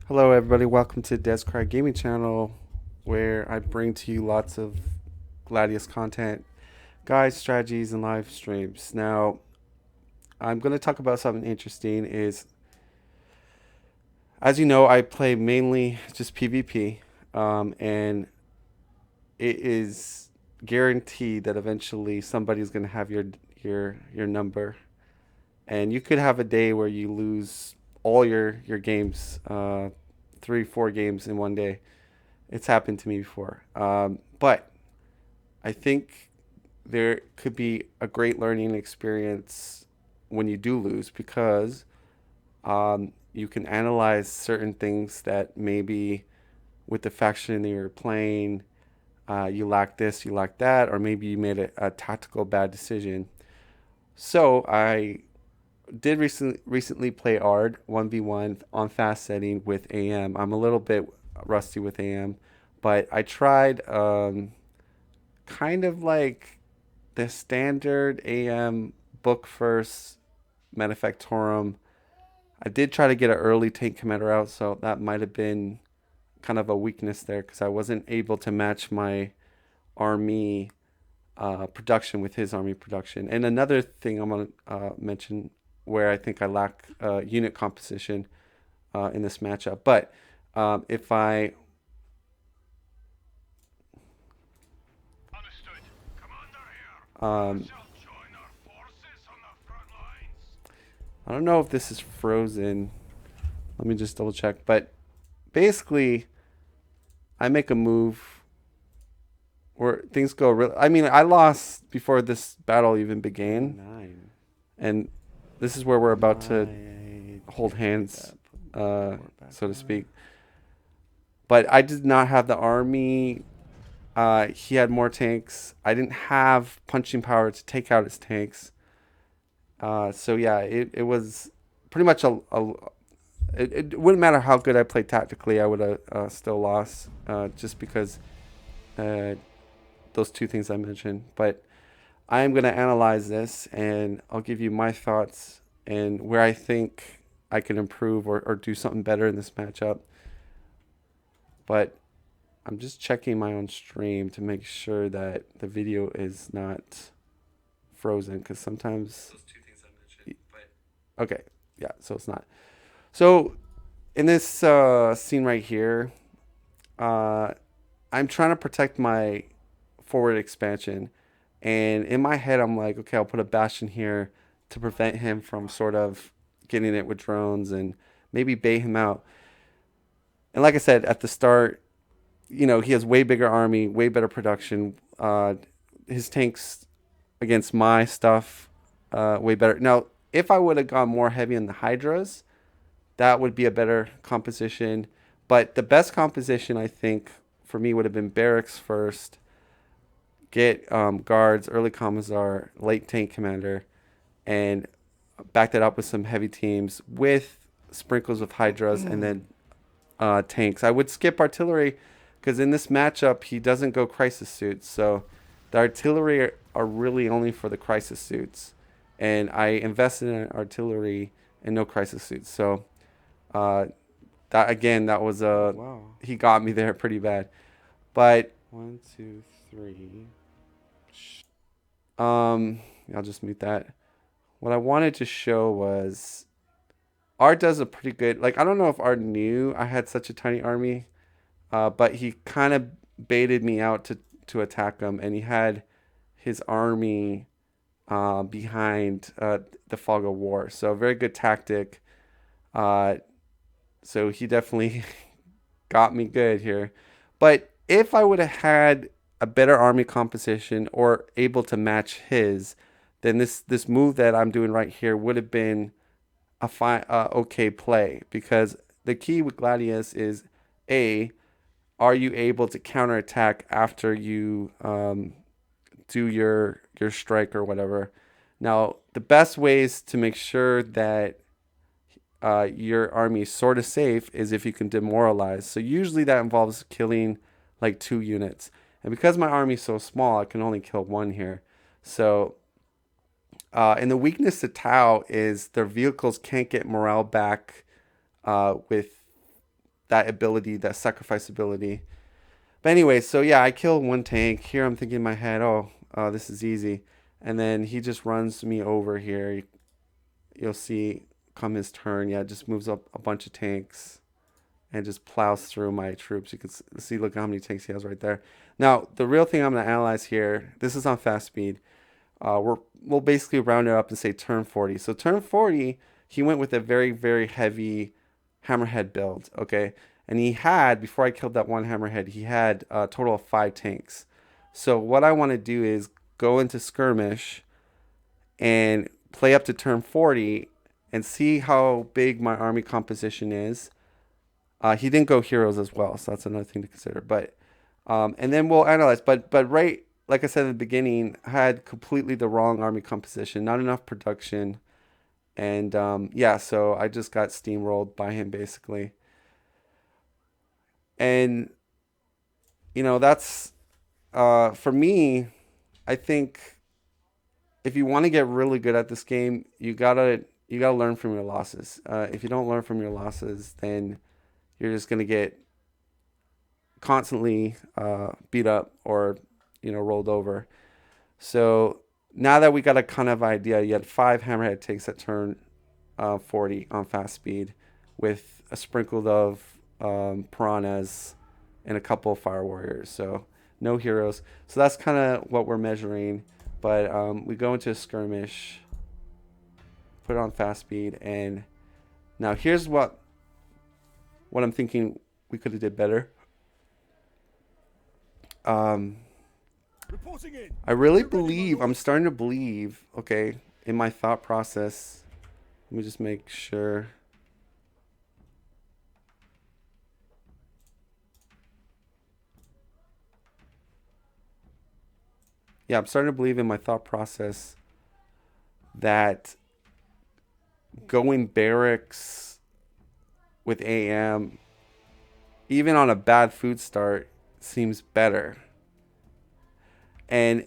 Hello, everybody. Welcome to Descry Gaming Channel, where I bring to you lots of Gladius content, guides, strategies, and live streams. Now, I'm going to talk about something interesting. As you know, I play mainly just PvP, and it is guaranteed that eventually somebody's going to have your number, and you could have a day where you lose all your games, 3 4 games in one day. It's happened to me before. But I think there could be a great learning experience when you do lose because you can analyze certain things that maybe with the faction that you're playing, you lack this, you lack that, or maybe you made a tactical bad decision. So I did recently play ARD 1v1 on fast setting with AM. I'm a little bit rusty with AM, but I tried kind of like the standard AM book first Manufactorum. I did try to get an early tank commander out, so that might have been kind of a weakness there because I wasn't able to match my army production with his army production. And another thing I'm going to mention where I think I lack unit composition in this matchup. But if I um, I don't know if this is frozen. Let me just double check. But basically, I make a move where things go real. I mean, I lost before this battle even began, and this is where we're about to hold hands, so to speak. But I did not have the army. He had more tanks. I didn't have punching power to take out his tanks. So yeah, it was pretty much it wouldn't matter how good I played tactically. I would have still lost just because uh, those two things I mentioned. But I am going to analyze this and I'll give you my thoughts and where I think I can improve or do something better in this matchup. But I'm just checking my own stream to make sure that the video is not frozen because sometimes. Those two things I mentioned, but okay, yeah, so it's not. So in this scene right here, uh, I'm trying to protect my forward expansion. And in my head, I'm like, okay, I'll put a bastion here to prevent him from sort of getting it with drones and maybe bait him out. And like I said at the start, he has way bigger army, way better production. His tanks against my stuff, way better. Now, if I would have gone more heavy on the Hydras, that would be a better composition. But the best composition, I think, for me would have been barracks first, get guards, early commissar, late tank commander, and back that up with some heavy teams with sprinkles of hydras and then tanks. I would skip artillery because in this matchup he doesn't go crisis suits, so the artillery are really only for the crisis suits, and I invested in artillery and no crisis suits. So uh, that again, that was a wow. He got me there pretty bad. But 1 2 3. I'll just mute that. What I wanted to show was Art does a pretty good. Like I don't know if Art knew I had such a tiny army, but he kind of baited me out to attack him, and he had his army behind the fog of war. So very good tactic. Uh, so he definitely got me good here. But if I would have had a better army composition or able to match his, then this move that I'm doing right here would have been a fine, okay play because the key with Gladius is a are you able to counterattack after you do your strike or whatever. Now the best ways to make sure that your army is sort of safe is if you can demoralize. So usually that involves killing like 2 units. And because my army is so small, I can only kill one here. So, and the weakness to Tau is their vehicles can't get morale back with that ability, that sacrifice ability. But anyway, so yeah, I kill one tank. Here I'm thinking in my head, oh, this is easy. And then he just runs me over here. You'll see come his turn. Yeah, just moves up a bunch of tanks and just plows through my troops. You can see, look how many tanks he has right there. Now, the real thing I'm going to analyze here, this is on fast speed. We'll basically round it up and say turn 40. So turn 40, he went with a very, very heavy hammerhead build, okay? And he had, before I killed that one hammerhead, he had a total of 5 tanks. So what I want to do is go into skirmish and play up to turn 40 and see how big my army composition is. He didn't go heroes as well, so that's another thing to consider. But and then we'll analyze. But right, like I said at the beginning, had completely the wrong army composition, not enough production, and yeah, so I just got steamrolled by him basically. And that's for me. I think if you want to get really good at this game, you gotta learn from your losses. If you don't learn from your losses, then you're just gonna get constantly beat up or rolled over. So now that we got a kind of idea, you had 5 hammerhead takes at turn 40 on fast speed, with a sprinkle of piranhas and a couple of fire warriors. So no heroes. So that's kind of what we're measuring. But we go into a skirmish, put it on fast speed, and now here's what I'm thinking we could have did better. I really believe, I'm starting to believe, okay, in my thought process. Let me just make sure. Yeah, I'm starting to believe in my thought process that going barracks with AM, even on a bad food start, seems better. And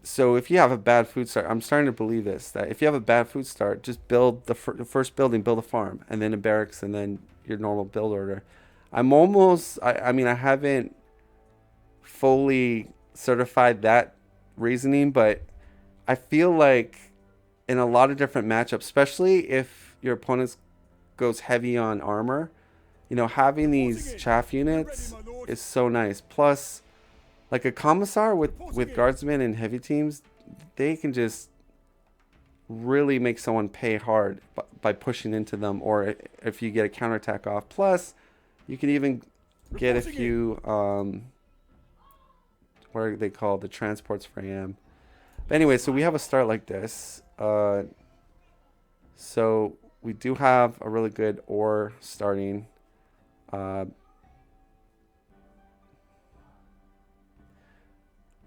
so if you have a bad food start, I'm starting to believe this, that if you have a bad food start, just build the first building, build a farm, and then a barracks, and then your normal build order. I'm almost, I mean, I haven't fully certified that reasoning, but I feel like in a lot of different matchups, especially if your opponent goes heavy on armor, having these chaff units is so nice. Plus, like a commissar with guardsmen and heavy teams, they can just really make someone pay hard by pushing into them, or if you get a counterattack off. Plus, you can even get a few what are they called, the transports for AM. But anyway, so we have a start like this. So we do have a really good ore starting. And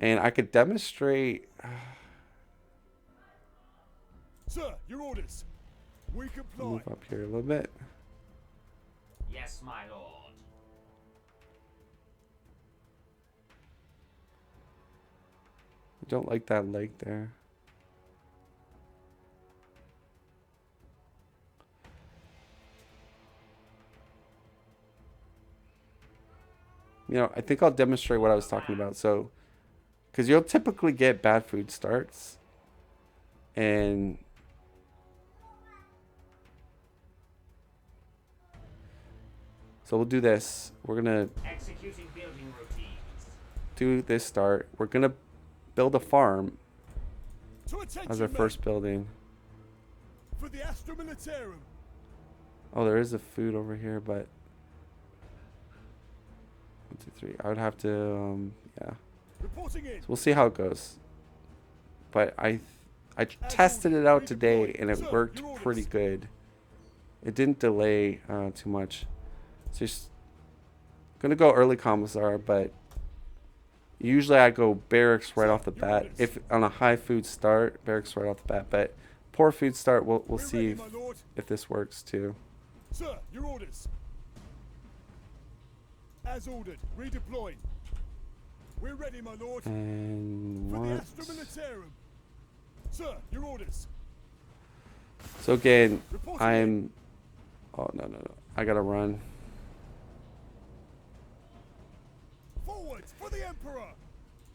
I could demonstrate. Sir, your orders. We comply. Move up here a little bit. Yes, my lord. I don't like that leg there. I think I'll demonstrate what I was talking about. So, because you'll typically get bad food starts, and so we'll do this. We're gonna executing building routines. Do this start. We're gonna build a farm as our first building. For the Astra Militarum. Oh, there is a food over here, but 1, 2, 3. I would have to, yeah. So we'll see how it goes. But I tested it out today, and it worked pretty good. It didn't delay too much. So just gonna go early commissar, but usually I go barracks right off the bat. If on a high food start, barracks right off the bat. But poor food start, we'll see if this works too. Sir, your orders. As ordered, redeploying. We're ready, my lord. And For what? the Astra Militarum. Sir, your orders. So again, I'm. Oh no. I gotta run.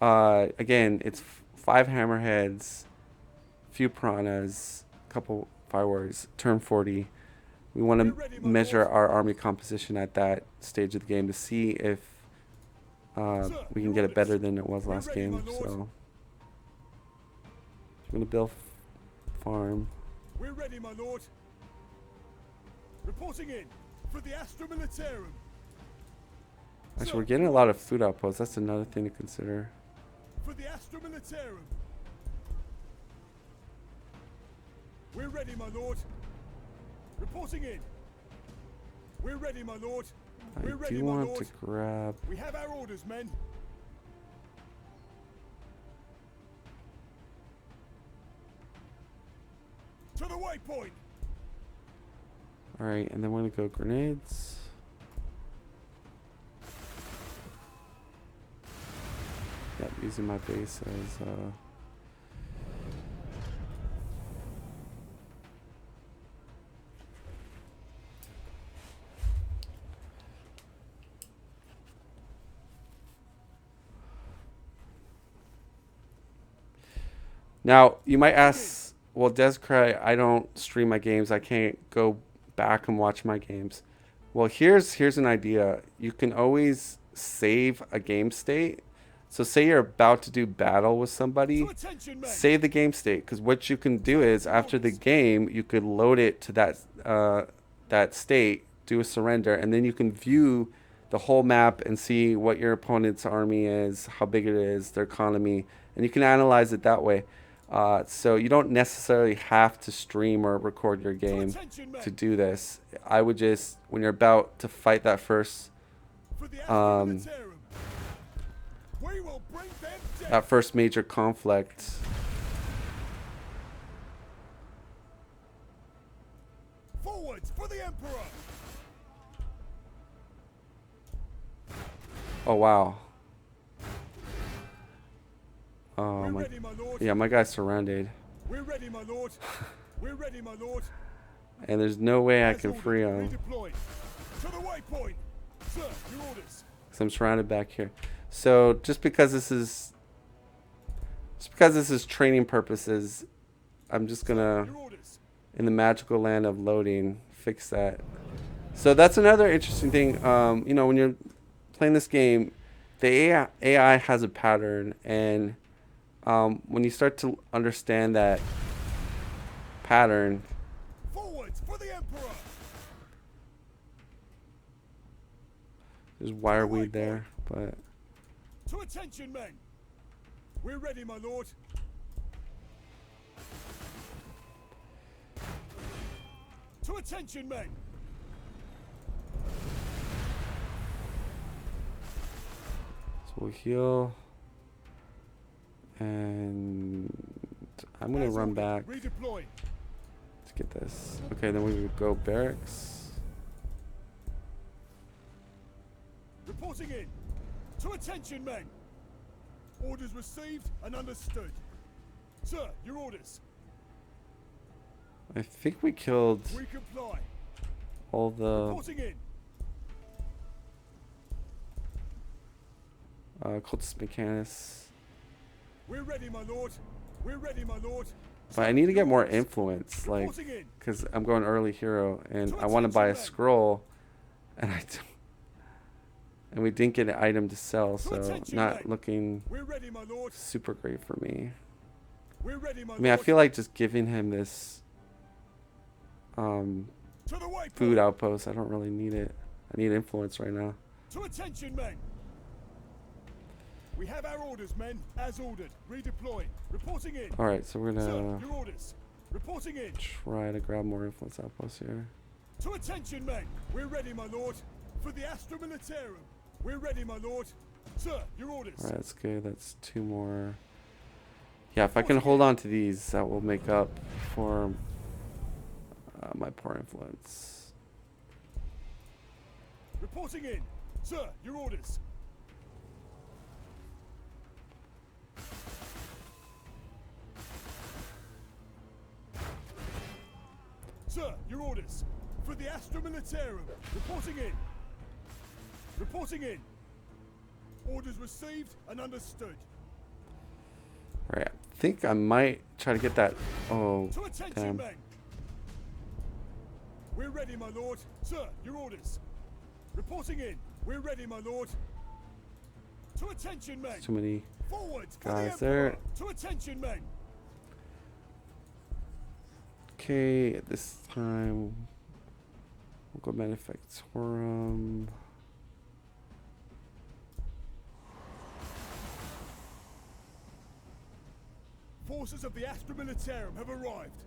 Emperor. Again, it's 5 hammerheads, few piranhas, couple fire warriors, turn 40. We want to measure our army composition at that stage of the game to see if we can get it better than it was last game. So I'm gonna build farm. We're ready, my lord. Reporting in for the Astra Militarum. Actually, we're getting a lot of food outposts. That's another thing to consider. For the Astra Militarum. We're ready, my lord. Reporting in. We're ready, my lord. We're I ready, do my want lord. to grab. We have our orders, men. To the waypoint. All right, and then we're gonna go grenades. Yep, using my base as Now, you might ask, well, Descry, I don't stream my games. I can't go back and watch my games. Well, here's an idea. You can always save a game state. So say you're about to do battle with somebody, To attention, men. save the game state, because what you can do is after the game, you could load it to that state, do a surrender, and then you can view the whole map and see what your opponent's army is, how big it is, their economy, and you can analyze it that way. So you don't necessarily have to stream or record your game attention, men. to do this. I would just, when you're about to fight that first For the Astra Militarum. We will bring them down. that first major conflict, Forwards for the Emperor. oh wow. Oh We're my, ready, my lord. yeah, my guy's surrounded, We're ready, my lord. We're ready, my lord. and there's no way I As can ordered, free him. redeploy. To the waypoint. Sir, your orders. So I'm surrounded back here. So just because this is training purposes, I'm just gonna, Your orders. in the magical land of loading, fix that. So that's another interesting thing. You know, when you're playing this game, the AI has a pattern, and when you start to understand that pattern, Forwards for the Emperor. there's wireweed there, but To attention, men. We're ready, my lord. To attention, men. so we'll heal, and I'm gonna As run ordered, back redeploy. to get this. Okay, then we would go barracks. Reporting in. To attention, men. Orders received and understood. Sir, your orders. I think we killed We comply. all the Reporting in. cultist mechanics, We're ready, my lord. We're ready, my lord. but I need to get more influence, like, Reporting in. because I'm going early hero, and I want to buy a scroll, and and we didn't get an item to sell, so not looking We're ready, my lord. super great for me. We're ready, my I mean, I lord. feel like just giving him this To the waypoint. food outpost, I don't really need it. I need influence right now. To attention, men. We have our orders, men. As ordered. Redeploy. Reporting in. All right, so we're Sir, gonna your orders. Reporting in. try to grab more influence outposts here. To attention, men. We're ready, my lord. For the Astra Militarum. We're ready, my lord. Sir, your orders. All right, that's good. That's 2 more. Yeah, if I can hold on to these, that will make up for my poor influence. Reporting in. Sir, your orders. Sir, your orders. For the Astra Militarum. Reporting in. Reporting in. Orders received and understood. All right, I think I might try to get that. Oh, To attention, damn. men. We're ready, my lord. Sir, your orders. Reporting in. We're ready, my lord. To attention, men. Too many Forward for the guys there. Emperor. To attention, men. Okay, at this time, we'll go Manufactorum. Forces of the Astra Militarum have arrived.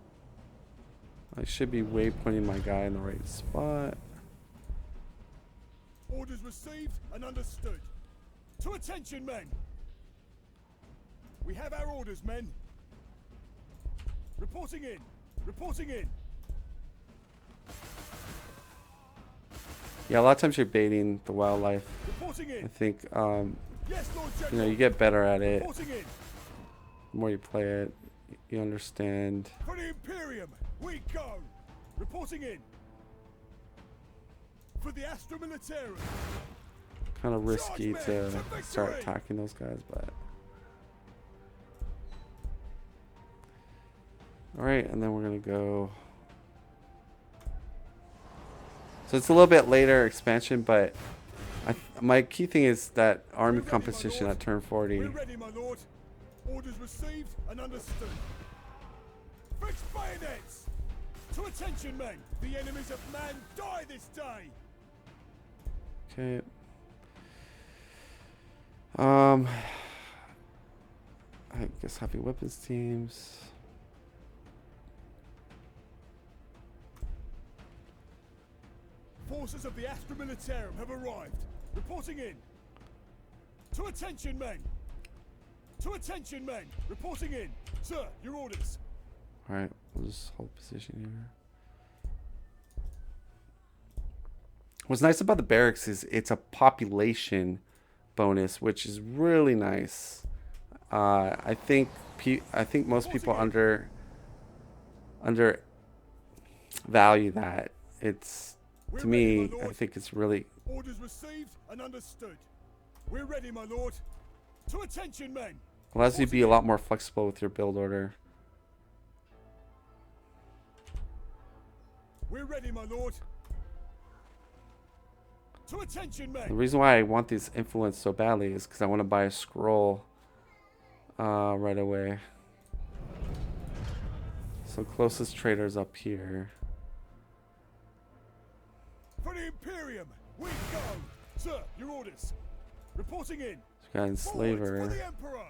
I should be waypointing my guy in the right spot. Orders received and understood. To attention, men. We have our orders, men. Reporting in. Reporting in. Yeah, a lot of times you're baiting the wildlife. Reporting I in. think, Yes, Lord you General. know, you get better at it. Reporting in. The more you play it, you understand. For the Imperium, we go. Reporting in. For the Astra Militarum. Kind of risky Charge, to men, to start victory! attacking those guys, but. Alright, and then we're going to go. So it's a little bit later expansion, but my key thing is that army We're ready, my composition lord. at turn 40. We're ready, my lord. Orders received and understood. Fix bayonets! To attention, men! The enemies of man die this day! Okay. I guess heavy weapons teams. Forces of the Astra Militarum have arrived. Reporting in. To attention, men! To attention, men! Reporting in. Sir, your orders. Alright, we'll just hold position here. What's nice about the barracks is it's a population bonus, which is really nice. I think most people undervalue that. It's We're to ready, me, my I lord. think it's really Orders received and understood. We're ready, my lord. To attention, men! allows you to be a lot more flexible with your build order. We're ready, my lord. To attention, The men! reason why I want this influence so badly is because I want to buy a scroll right away. So closest trader's up here. For the Imperium, we go! Sir, your orders. Reporting in. We got Forward enslaver. for the Emperor!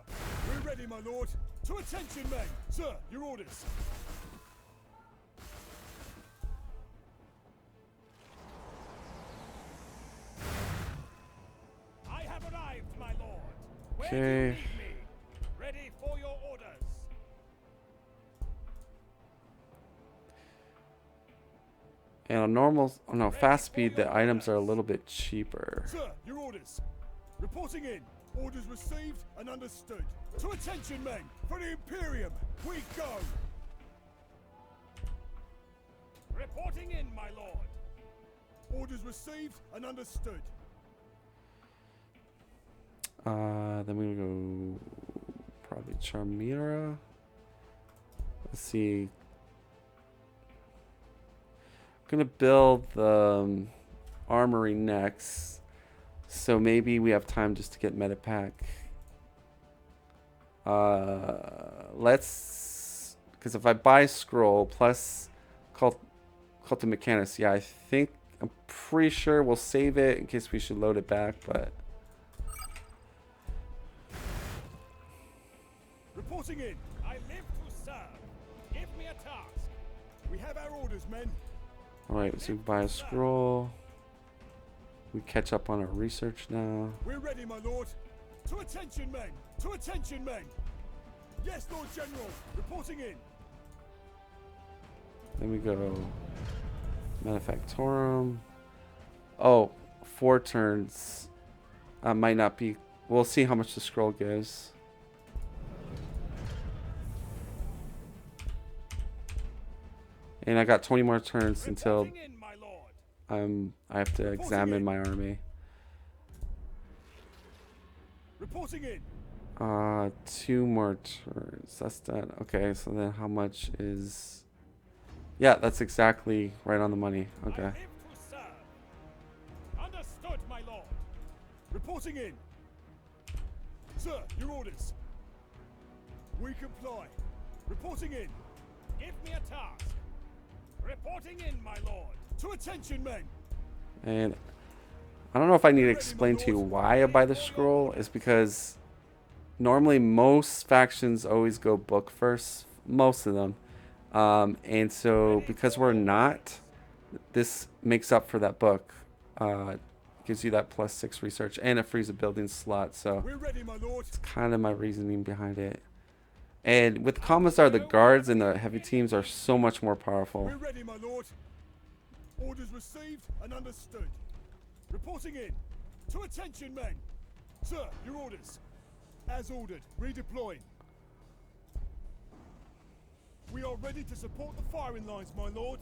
We're ready, my lord. To attention, men! Sir, your orders. I have arrived, my lord. Where do you Okay. need me? Ready for your orders. And on normal, oh no, fast speed, the items are a little bit cheaper. Sir, your orders. Reporting in. Orders received and understood. To attention, men. For the Imperium, we go. Reporting in, my lord. Orders received and understood. Then we go probably Charmira. Let's see. I'm gonna build the armory next, so maybe we have time just to get Metapack. Let's, because if I buy scroll plus Cult of Mechanus, yeah, I'm pretty sure we'll save it in case we should load it back, but. Reporting in. I live to serve. Give me a task. We have our orders, men. Alright, so we buy a scroll. We catch up on our research now. We're ready, my lord. To attention, men. To attention, men. Yes, Lord General. Reporting in. Then we go Manufactorum. Oh, 4 turns. Might not be. We'll see how much the scroll gives. And I got 20 more turns until Reporting in, my lord. I have to examine my army. Reporting in. 2 more turns. That's done. Okay, so then how much is... Yeah, that's exactly right on the money. Okay. I live to serve. Understood, my lord. Reporting in. Sir, your orders. We comply. Reporting in. Give me a task. Reporting in, my lord. To attention, men. And I don't know if I need to explain to you why I buy the scroll. It's because normally most factions always go book first. Most of them. And so because we're not, this makes up for that book. Gives you that +6 research, and it frees a building slot. So We're ready, my lord. it's kind of my reasoning behind it. And with Commissar, the guards and the heavy teams are so much more powerful. We're ready, my lord. Orders received and understood. Reporting in. To attention, men. Sir, your orders. As ordered, redeploying. We are ready to support the firing lines, my lord.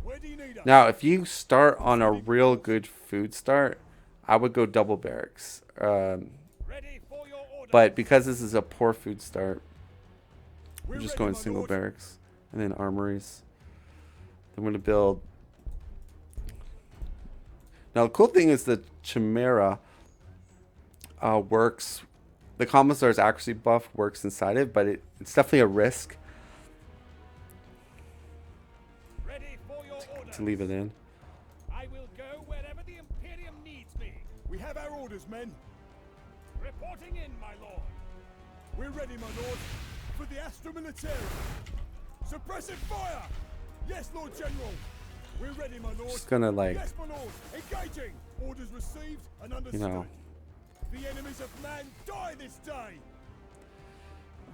Where do you need us? Now, if you start on a real good food start, I would go double barracks. Ready for your orders. But because this is a poor food start, We're I'm just ready, going my single lord. barracks and then armories. I'm going to build. Now, the cool thing is the Chimera works. The Commissar's accuracy buff works inside it, but it's definitely a risk Ready for your orders. to leave it in. I will go wherever the Imperium needs me. We have our orders, men. Reporting in, my lord. We're ready, my lord, for the Astra Militarum. Suppressive fire! Yes, Lord General. We're ready, my lord. Just gonna like, Yes, my lord. Engaging. Orders received and you understood. know, The enemies of man die this day.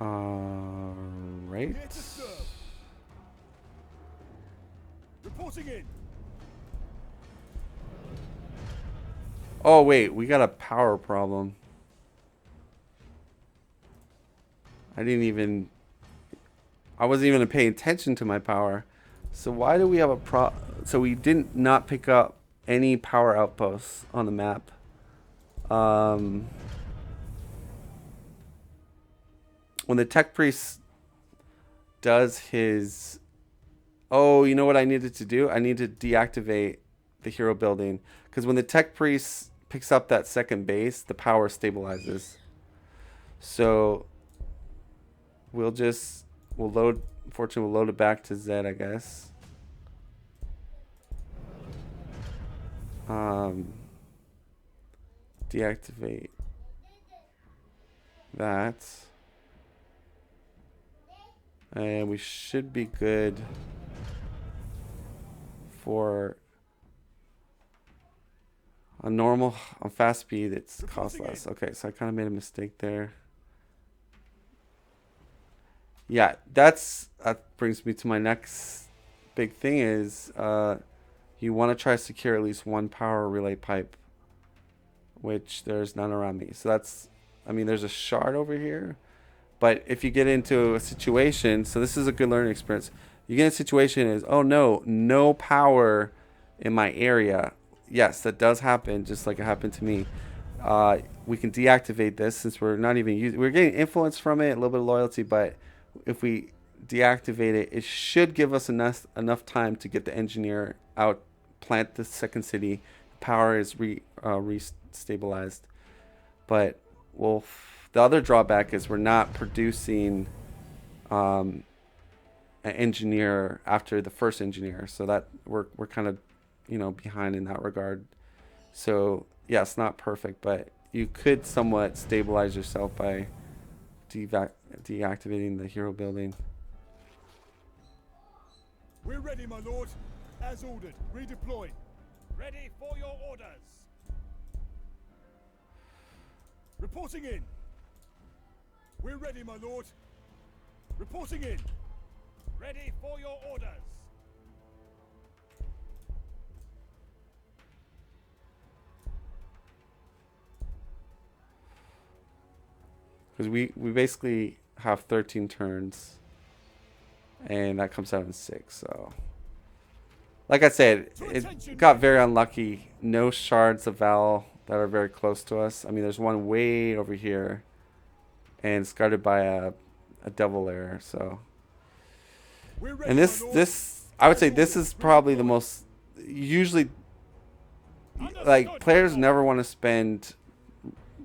right. Here to serve. Reporting in. Oh wait, we got a power problem. I wasn't even paying attention to my power. So why do we have a so we didn't not pick up any power outposts on the map. When the tech priest does his... Oh, you know what I needed to do? I need to deactivate the hero building. Because when the tech priest picks up that second base, the power stabilizes. So we'll load... Unfortunately, we'll load it back to Z, I guess. Deactivate that. And we should be good for a normal, on fast speed, it's cost less. Okay, so I kind of made a mistake there. Yeah, that brings me to my next big thing is you want to try to secure at least one power relay pipe, which there's none around me. So that's, I mean, there's a shard over here, but if you get into a situation, so this is a good learning experience. You get in a situation is, oh no, no power in my area. Yes, that does happen, just like it happened to me. We can deactivate this since we're not even using, we're getting influence from it, a little bit of loyalty, but if we deactivate it, it should give us enough time to get the engineer out, plant the second city. Power is restabilized, but the other drawback is we're not producing an engineer after the first engineer, so that we're kind of, you know, behind in that regard. So yeah, it's not perfect, but you could somewhat stabilize yourself by deactivating the hero building. We're ready, my lord. As ordered, redeploy. Ready for your orders. Reporting in. We're ready, my lord. Reporting in. Ready for your orders. Because we basically have 13 turns, and that comes out in 6. So, like I said, it got very unlucky. No shards of Val that are very close to us. I mean, there's one way over here, and it's guarded by a devil lair. So, We're ready, and my this lord. this I would As say this ordered, is probably the redeploy. most usually Understood, like my players lord. never want to spend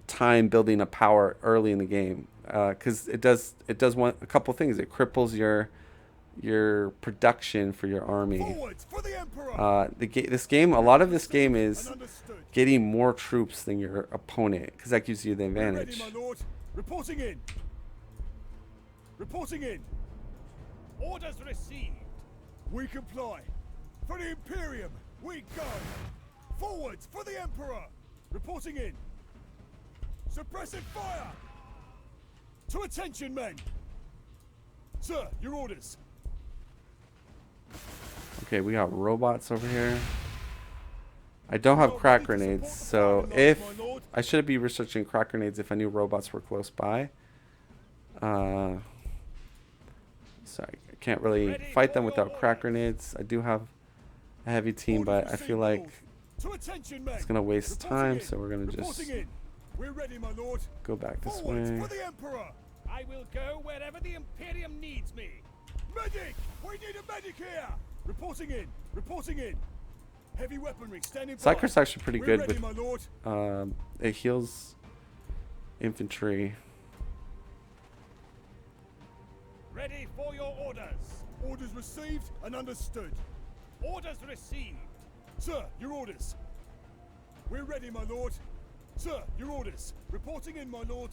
time building a power early in the game because it does a couple things. It cripples your production for your army. Forwards for the Emperor. This game, a lot of this game And is understood. getting more troops than your opponent because that gives you the We're ready, advantage. my lord. Reporting in. Reporting in. Orders received. We comply. For the Imperium, we go. Forwards for the Emperor. Reporting in. Suppressive fire. To attention, men. Sir, your orders. Okay, we got robots over here. I don't have Well, crack ready to grenades, support the so firing lines, if my lord. I should be researching crack grenades if I knew robots were close by. So I can't really Ready fight for them your without crack orders. grenades. I do have a heavy team, Orders but I received, feel my like lord. To attention, men. it's gonna waste Reporting time, in. so we're gonna Reporting just in. We're ready, my lord. go back this Forwards way. for the Emperor. I will go wherever the Imperium needs me. Medic! We need a medic here! Reporting in. Reporting in. Heavy weaponry standing by. Cycler's actually pretty We're good ready, with my lord. it heals infantry. Ready for your orders. Orders received and understood. Orders received. Sir, your orders. We're ready, my lord. Sir, your orders. Reporting in, my lord.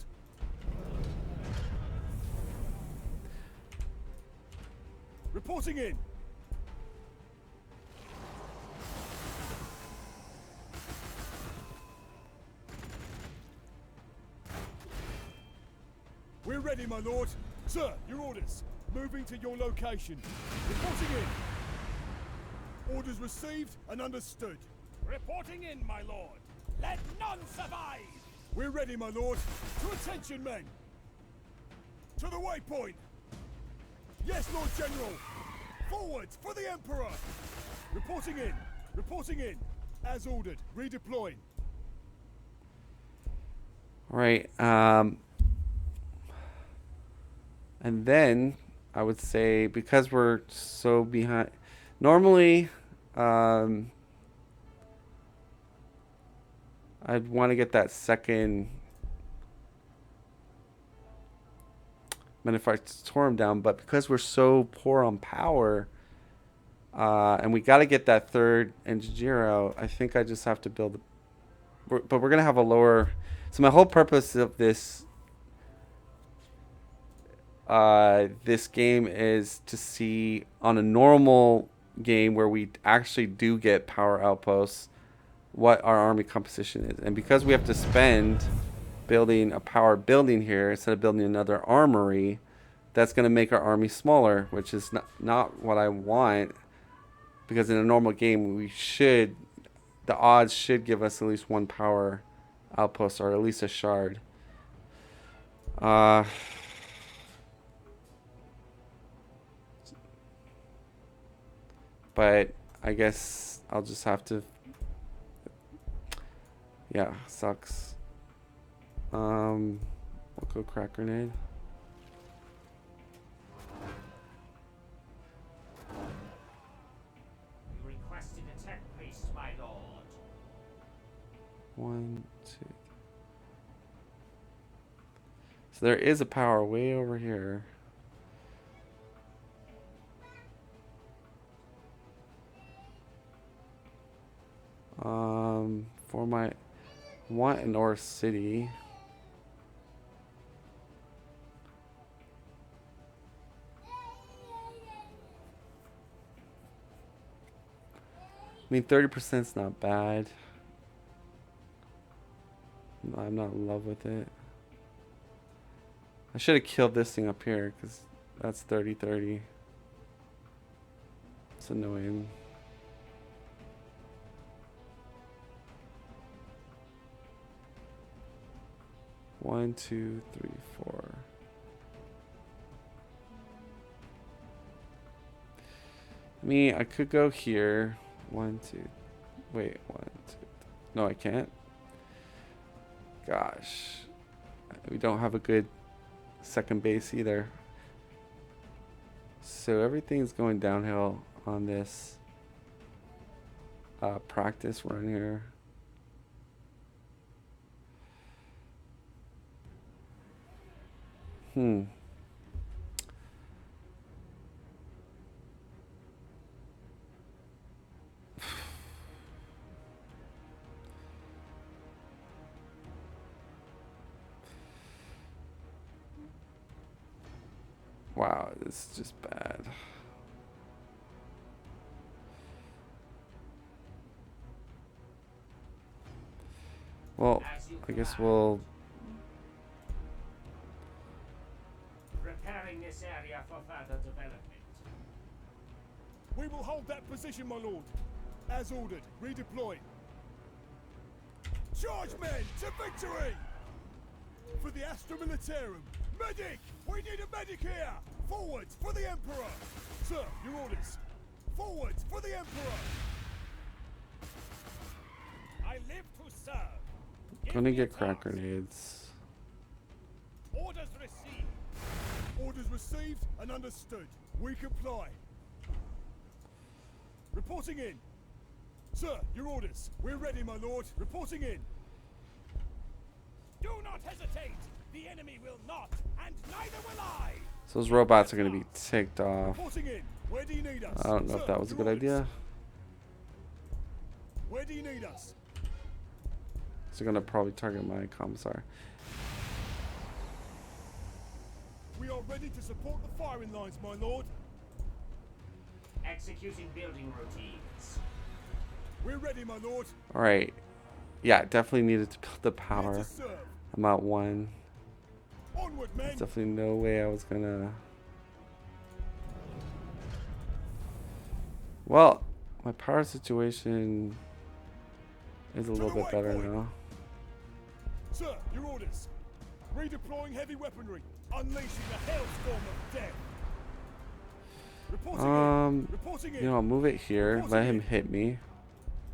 Reporting in. We're ready, my lord. Sir, your orders. Moving to your location. Reporting in. Orders received and understood. Reporting in, my lord. Let none survive. We're ready, my lord. To attention, men. To the waypoint. Yes, Lord General. Forwards for the Emperor. Reporting in. Reporting in. As ordered. Redeploying. All right. And then I would say because we're so behind, normally, I'd want to get that second Manufactorum down, but because we're so poor on power, and we got to get that third engineer out, I think I just have to build. But we're gonna have a lower. So my whole purpose of this this game is to see on a normal game where we actually do get power outposts what our army composition is. And because we have to spend building a power building here instead of building another armory, that's going to make our army smaller, which is not what I want, because in a normal game the odds should give us at least one power outpost or at least a shard. But I guess I'll just have to. Yeah, sucks. We'll go crack grenade. You requested a tech priest, my lord. 1, 2. So there is a power way over here. For my want an Ore City. I mean, 30% is not bad. I'm not in love with it. I should have killed this thing up here because that's 30-30. It's annoying. One, two, three, four. I could go here. 1, 2. Wait, 1, 2. No, I can't. gosh. We don't have a good second base either. So everything's going downhill on this practice run here. Wow, this is just bad. Well, I guess we'll... Preparing this area for further development. We will hold that position, my lord. As ordered, redeploy. Charge men to victory! For the Astra Militarum. Medic! We need a medic here! Forwards for the Emperor! Sir, your orders. Forwards for the Emperor! I live to serve. Gonna get crack grenades. Orders received. Orders received and understood. We comply. Reporting in. Sir, your orders. We're ready, my lord. Reporting in. Do not hesitate. The enemy will not, and neither will I. So those robots are gonna be ticked off. Reporting in. Where do you need us? I don't know if that was a good idea. Where do you need us? So they're gonna probably target my commissar. We are ready to support the firing lines, my lord. Executing building routines. We're ready, my lord. All right. Yeah, definitely needed to build the Here power. to serve. I'm at 1. Onward, men. There's definitely no way I was gonna... Well, my power situation is a little bit better now. Sir, your orders. Redeploying heavy weaponry. Unleashing the hailstorm of death. Reporting in. Reporting in. You know, I'll move it here. Let him hit me.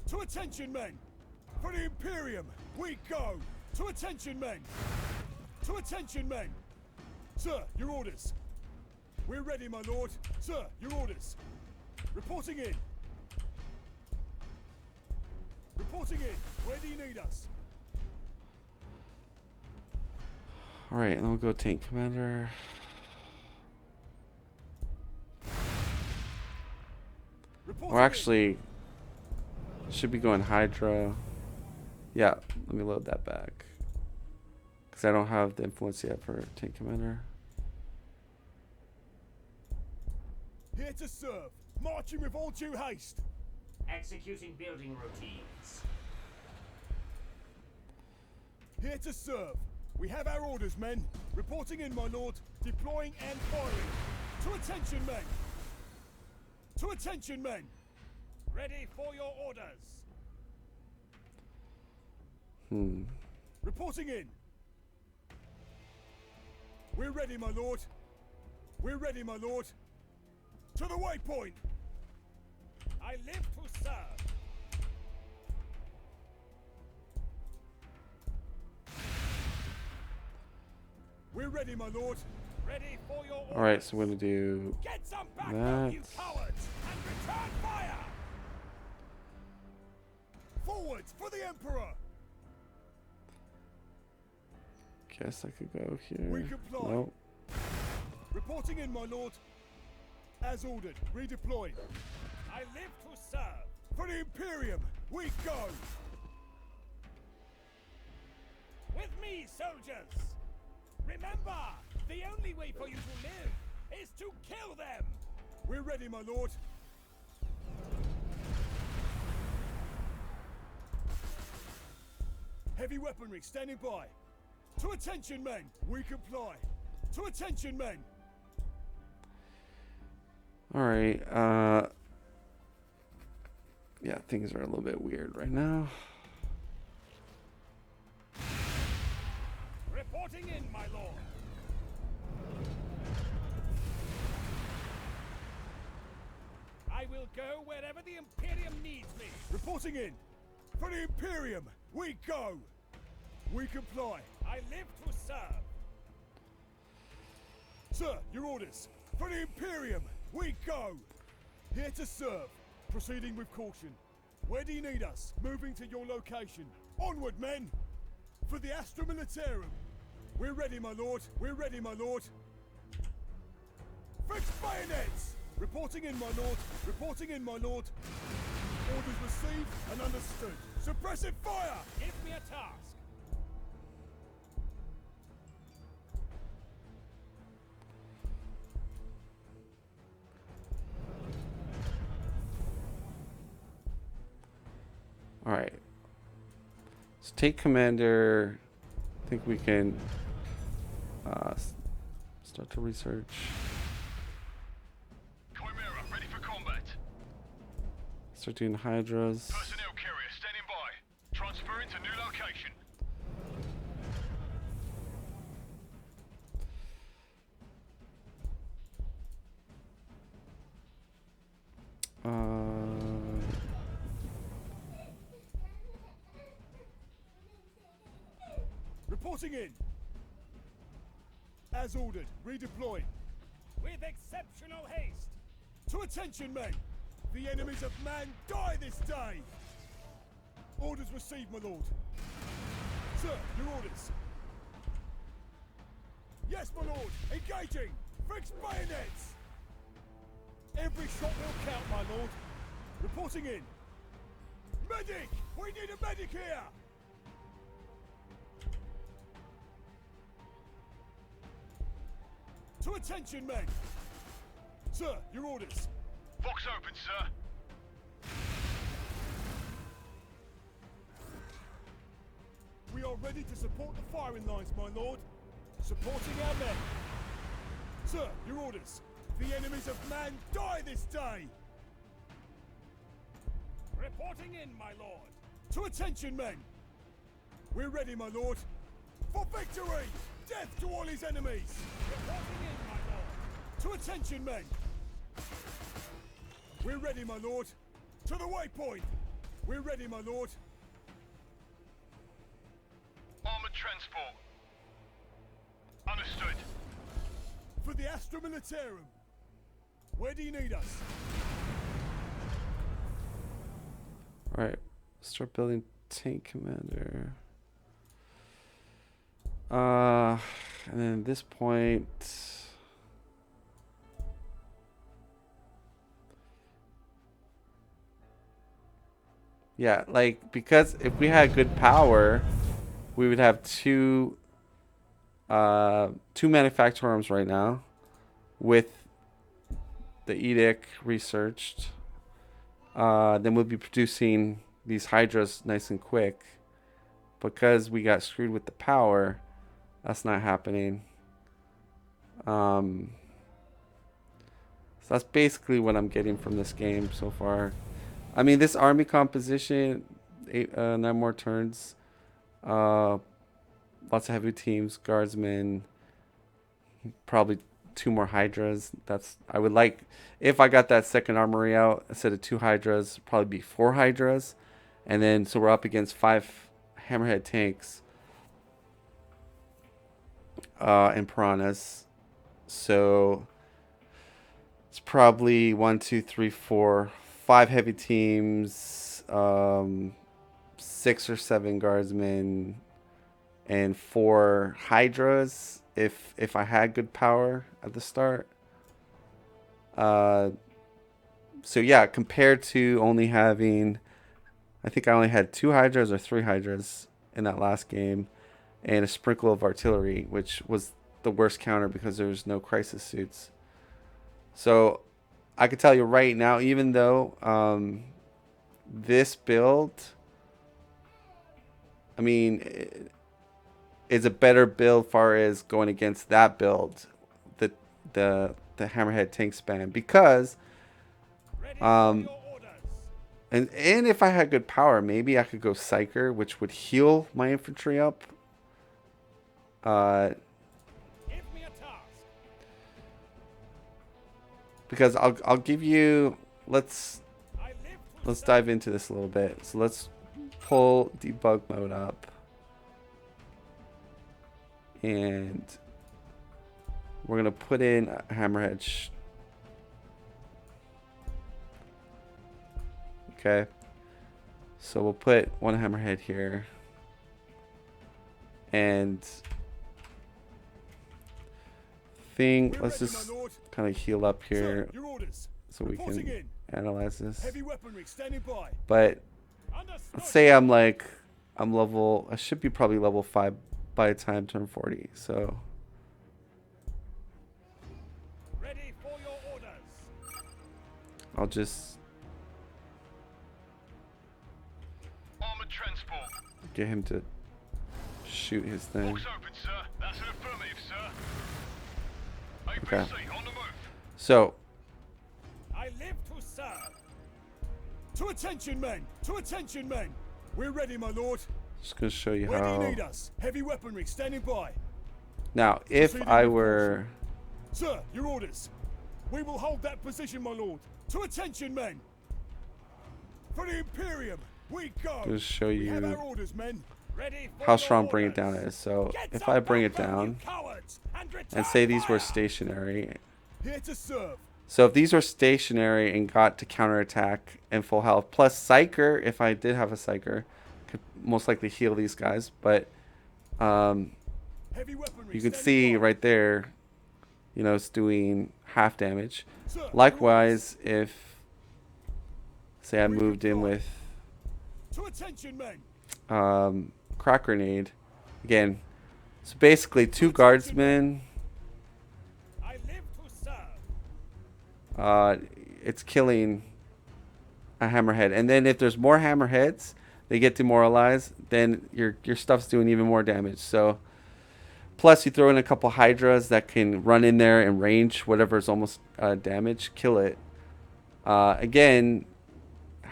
To attention, men. For the Imperium, we go. To attention, men. To attention, men. Sir, your orders. We're ready, my lord. Sir, your orders. Reporting in. Reporting in. Where do you need us? All right, then we'll go tank commander. Reporting Or actually, should be going Hydra. Yeah, let me load that back. Because I don't have the influence yet for tank commander. in. Here to serve. Marching with all due haste. Executing building routines. Here to serve. We have our orders, men. Reporting in, my lord. Deploying and firing. To attention, men. To attention, men. Ready for your orders. Reporting in. We're ready, my lord. We're ready, my lord. To the waypoint. I live to serve. We're ready, my lord. Ready for your orders. All right, so we're gonna do Get some backup, that. you cowards, and return fire. Forwards for the Emperor. Guess I could go We here. comply. Nope. Reporting in, my lord. As ordered. Redeploy. I live to serve. For the Imperium, we go. With me, soldiers. Remember, the only way for you to live is to kill them. We're ready, my lord. Heavy weaponry standing by. To attention, men. We comply. To attention, men. All right. Yeah, things are a little bit weird right now. Reporting in, my lord. I will go wherever the Imperium needs me. Reporting in. For the Imperium, we go. We comply. I live to serve. Sir, your orders. For the Imperium, we go. Here to serve. Proceeding with caution. Where do you need us? Moving to your location. Onward, men! For the Astra Militarum. We're ready, my lord. We're ready, my lord. Fixed bayonets! Reporting in, my lord. Reporting in, my lord. Orders received and understood. Suppressive fire! Give me a task. All right. Let's take commander. I think we can start to research. Chimera, ready for combat. Start doing hydras. Personnel carrier standing by. Transferring to new location. Reporting in. As ordered, redeploy. With exceptional haste. To attention, men! The enemies of man die this day! Orders received, my lord. Sir, your orders. Yes, my lord! Engaging! Fixed bayonets! Every shot will count, my lord. Reporting in. Medic! We need a medic here! To attention, men! Sir, your orders. Box open, sir. We are ready to support the firing lines, my lord. Supporting our men. Sir, your orders. The enemies of man die this day! Reporting in, my lord. To attention, men! We're ready, my lord. For victory! Death to all his enemies! Reporting in, my lord. To attention, men! We're ready, my lord. To the waypoint! We're ready, my lord. Armored transport. Understood. For the Astra Militarum. Where do you need us? All right. Start building tank commander. And then at this point, yeah, like, because if we had good power, we would have two manufactorums right now with the edict researched. Then we'll be producing these hydras nice and quick. Because we got screwed with the power, that's not happening. So that's basically what I'm getting from this game so far. I mean, this army composition, 9 more turns, lots of heavy teams, guardsmen, probably 2 more hydras. I would like, if I got that second armory out instead of 2 hydras, probably be 4 hydras, and then so we're up against 5 hammerhead tanks and piranhas. So it's probably 1, 2, 3, 4, 5 heavy teams, 6 or 7 guardsmen, and 4 hydras if I had good power at the start. So yeah, compared to only having, I think I only had 2 hydras or 3 hydras in that last game, and a sprinkle of artillery, which was the worst counter because there was no crisis suits. So I could tell you right now, even though this build, I mean, is a better build far as going against that build, the hammerhead tank span, because Ready for your orders. and if I had good power, maybe I could go Psyker, which would heal my infantry up. Give me a task. Because I'll give you, let's I live to serve. dive into this a little bit. So let's pull debug mode up. and we're gonna put in a hammerhead. Okay. So we'll put one hammerhead here. And let's just kind of heal up here Your orders. so we Reporting can in. analyze this. Heavy weaponry standing by. But Understood. let's say I'm level, I should be probably level 5 by the time turn 40. So Ready for your orders. I'll just Armored transport. get him to shoot his thing. Box open, sir. That's an affirmative, sir. Okay. APC, on the move. So I live to serve. To attention, men! To attention, men! We're ready, my lord. just gonna show you Where do how. you need us? Heavy weaponry standing by. Now, if Proceeding I with were, Sir, your orders. We will hold that position, my lord. To attention, men! For the Imperium, we go! just show We have our you orders, men. Ready for how your strong bring it orders. down is. So Get if up I bring it back home, you down cowards, and return and say these were fire. stationary. Here to serve. So if these were stationary and got to counterattack and full health, plus Psyker, if I did have a Psyker, could most likely heal these guys. But Heavy weaponry you can standing see by. right there, you know, it's doing half damage. Sir, your Likewise, if, say I moved in with orders. To attention, men. crack grenade, again, so basically 2 guardsmen, I live to serve. it's killing a hammerhead. And then if there's more hammerheads, they get demoralized, then your stuff's doing even more damage. So plus you throw in a couple hydras that can run in there and range whatever is almost damage, kill it. Again,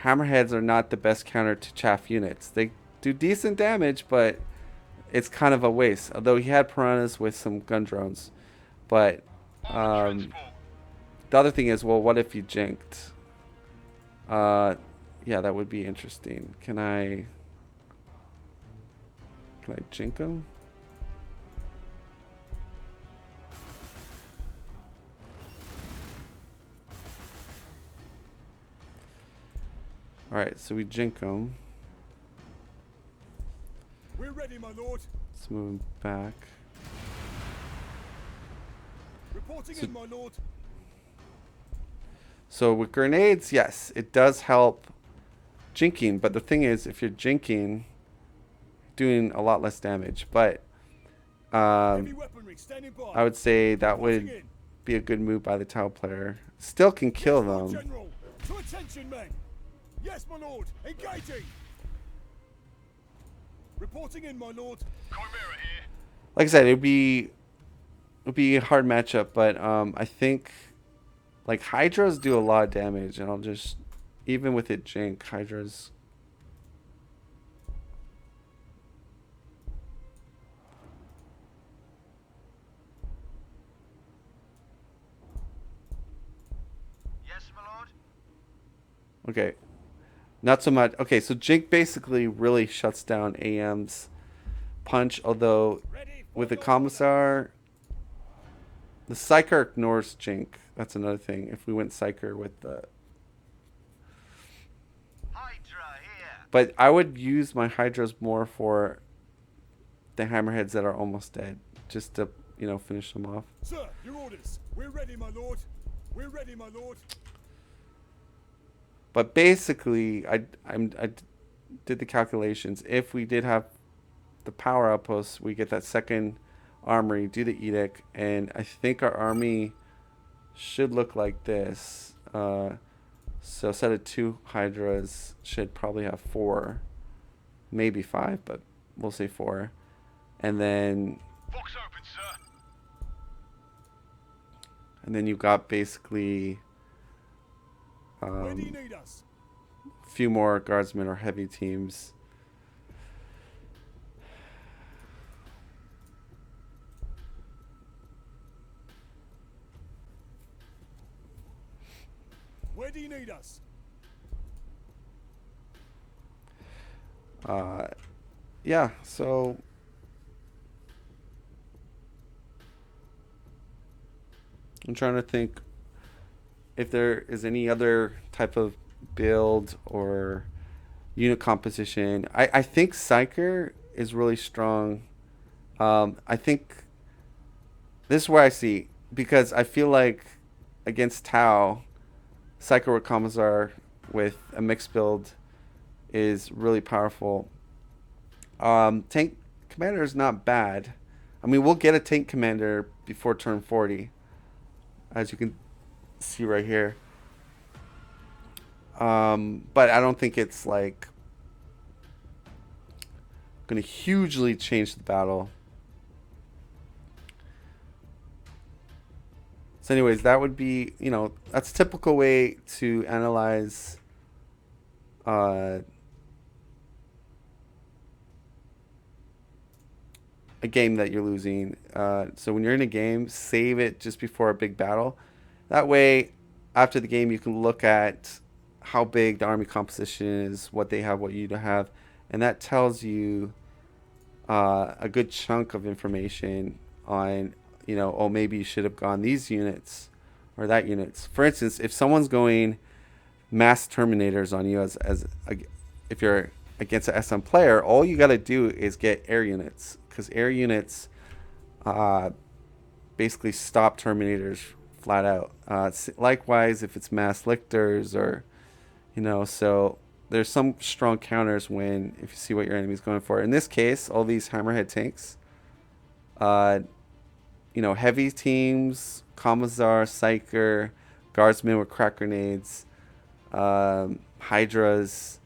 hammerheads are not the best counter to chaff units. They do decent damage, but it's kind of a waste. Although he had piranhas with some gun drones. But Armored transport. the other thing is, well, what if you jinked? Yeah, that would be interesting. Can I jink him? Alright, so we jink him. We're ready, my lord. Let's move him back. Reporting So- in, my lord. So with grenades, yes, it does help jinking. But the thing is, if you're jinking, doing a lot less damage. But Heavy weaponry standing by. I would say that Reporting would in. be a good move by the Tau player. Still can kill Yes, Lord them. General. To attention, men. Yes, my lord. Engaging. Reporting in, my lord. Chimera here. Like I said, it'd be a hard matchup, but I think like Hydras do a lot of damage, and I'll just, even with it jink, Hydras. Yes, my lord. Okay, not so much. Okay, so jink basically really shuts down AM's punch, although Ready for with the your Commissar, the Psyker ignores jink. That's another thing. If we went Psyker with the... orders. Hydra here. But I would use my Hydras more for the Hammerheads that are almost dead, just to, you know, finish them off. Sir, your orders. We're ready, my lord. We're ready, my lord. But basically, I did the calculations. If we did have the power outposts, we get that second armory, do the edict, and I think our army should look like this. So instead of 2 Hydras, should probably have 4, maybe 5, but we'll say 4. And then Box open, sir. you've got basically Where do you need us? a few more guardsmen or heavy teams. Where do you need us? Yeah, so I'm trying to think if there is any other type of build or unit composition. I think Psyker is really strong. I think this is where I see, because I feel like against Tau, Psyker or Commissar with a mixed build is really powerful. Tank Commander is not bad. I mean, we'll get a Tank Commander before turn 40, as you can see right here. But I don't think it's like going to hugely change the battle. So anyways, that would be, that's a typical way to analyze a game that you're losing. So when you're in a game, save it just before a big battle. That way, after the game, you can look at how big the army composition is, what they have, what you don't have, and that tells you a good chunk of information on, oh, maybe you should have gone these units or that units. For instance, if someone's going mass Terminators on you if you're against an SM player, all you got to do is get air units, because air units basically stop Terminators flat out. Likewise, if it's mass Lictors or, so there's some strong counters if you see what your enemy's going for. In this case, all these Hammerhead tanks, heavy teams, Commissar, Psyker, Guardsmen with crack grenades, Hydras.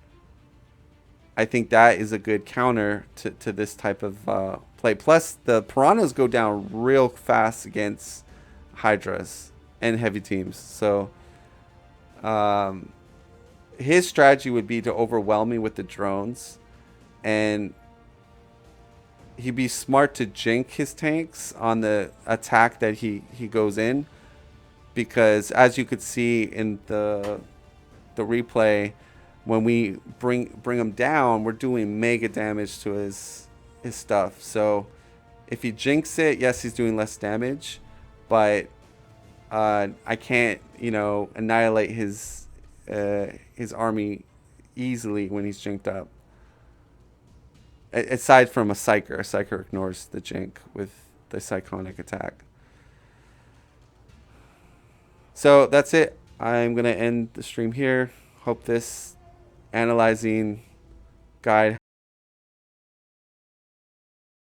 I think that is a good counter to this type of play. Plus, the Piranhas go down real fast against Hydras and heavy teams. So, his strategy would be to overwhelm me with the drones, and he'd be smart to jink his tanks on the attack that he goes in, because as you could see in the replay, when we bring him down, we're doing mega damage to his stuff. So if he jinx it, yes, he's doing less damage, but I can't annihilate his army easily when he's jinked up. Aside from a Psyker ignores the jink with the Psychonic attack. So that's it. I'm going to end the stream here. Hope this analyzing guide